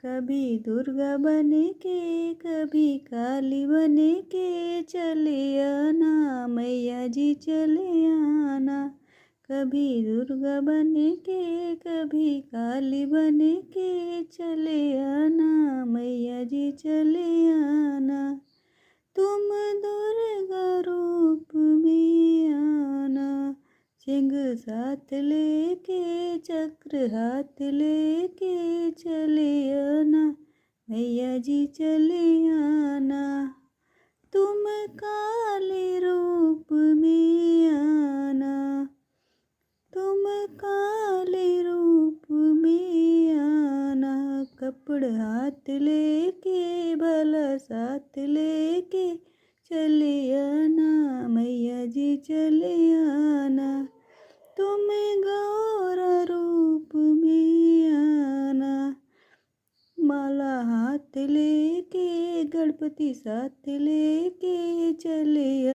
कभी दुर्गा बने के कभी काली बने के चले आना मैया जी चले आना। कभी दुर्गा बने के कभी काली बने के चले आना मैया जी चले आना। तुम दुर्गा रूप में आना, सिंह साथ लेके चक्र हाथ लेके चले आना मैया जी चले आना। तुम काले रूप में आना, तुम काले रूप में आना। कपड़ हाथ लेके भला साथ लेके चले आना मैया जी चले आना। तुम गौरा रूप में आना, माला हाथ लेके गणपति साथ लेके चले